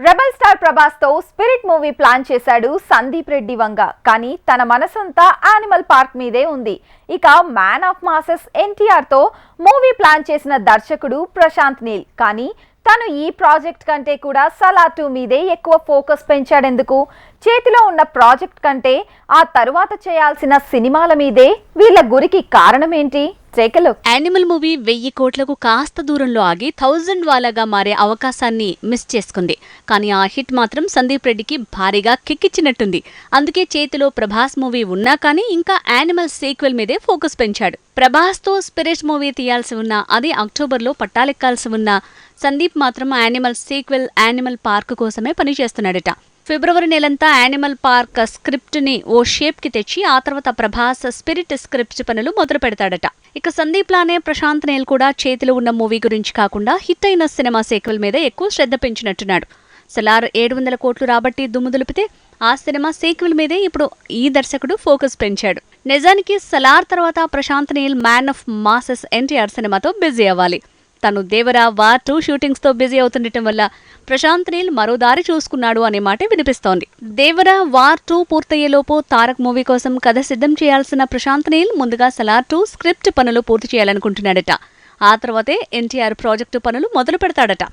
Rebel star Prabhas తో spirit movie plan చేశాడు సందీప్ రెడ్డి వంగ. కానీ తన మనసంతా యానిమల్ పార్క్ మీదే ఉంది. ఇక మ్యాన్ ఆఫ్ మాసెస్ ఎన్టీఆర్ తో మూవీ ప్లాన్ చేసిన దర్శకుడు ప్రశాంత్ నీల్. కానీ తను ఈ ప్రాజెక్ట్ కంటే కూడా సలార్ 2 మీదే ఎక్కువ ఫోకస్ పెంచాడెందుకు? చేతిలో ఉన్న ప్రాజెక్ట్ కంటే ఆ తరువాత చేయాల్సిన సినిమాల మీదే వీళ్ళ గురికి కారణమేంటి? యానిమల్ మూవీ 1000 కోట్లకు కాస్త దూరంలో ఆగి 1000 వాలాగా మారే అవకాశాన్ని మిస్ చేసుకుంది. కానీ ఆ హిట్ మాత్రం సందీప్ రెడ్డికి భారీగా కిక్కిచ్చినట్టుంది. అందుకే చేతిలో ప్రభాస్ మూవీ ఉన్నా కానీ ఇంకా యానిమల్ సీక్వెల్ మీదే ఫోకస్ పెంచాడు. ప్రభాస్ తో స్పిరిట్ మూవీ తీయాల్సి ఉన్నా, అది అక్టోబర్లో పట్టాలెక్కాల్సి ఉన్నా సందీప్ మాత్రం యానిమల్ సీక్వెల్ యానిమల్ పార్క్ కోసమే పనిచేస్తున్నాడట. ఫిబ్రవరి నెలంతా యానిమల్ పార్క్ స్క్రిప్ట్ ని ఓ షేప్ కి తెచ్చి ఆ తర్వాత ప్రభాస్ స్పిరిట్ స్క్రిప్ట్ పనులు మొదలు పెడతాడట. ఇక సందీప్ లానే ప్రశాంత్ నీల్ కూడా చేతిలో ఉన్న మూవీ గురించి కాకుండా హిట్ అయిన సినిమా సీక్వెల్ మీద ఎక్కువ శ్రద్ధ పెంచినట్టున్నాడు. సలార్ 700 కోట్లు రాబట్టి దుమ్ము దులిపితే ఆ సినిమా సీక్వెల్ మీదే ఇప్పుడు ఈ దర్శకుడు ఫోకస్ పెంచాడు. నిజానికి సలార్ తర్వాత Prashanth Neel man of masses NTR సినిమాతో బిజీ అవ్వాలి. తను దేవరా వార్ 2 షూటింగ్స్ తో బిజీ అవుతుండటం వల్ల ప్రశాంత్ నీల్ మరో దారి చూసుకున్నాడు అనే మాట వినిపిస్తోంది. దేవరా వార్ 2 పూర్తయ్యేలోపు తారక్ మూవీ కోసం కథ సిద్ధం చేయాల్సిన ప్రశాంత్ నీల్ ముందుగా సలార్ 2 స్క్రిప్ట్ పనులు పూర్తి చేయాలనుకుంటున్నాడట. ఆ తర్వాతే ఎన్టీఆర్ ప్రాజెక్టు పనులు మొదలు పెడతాడట.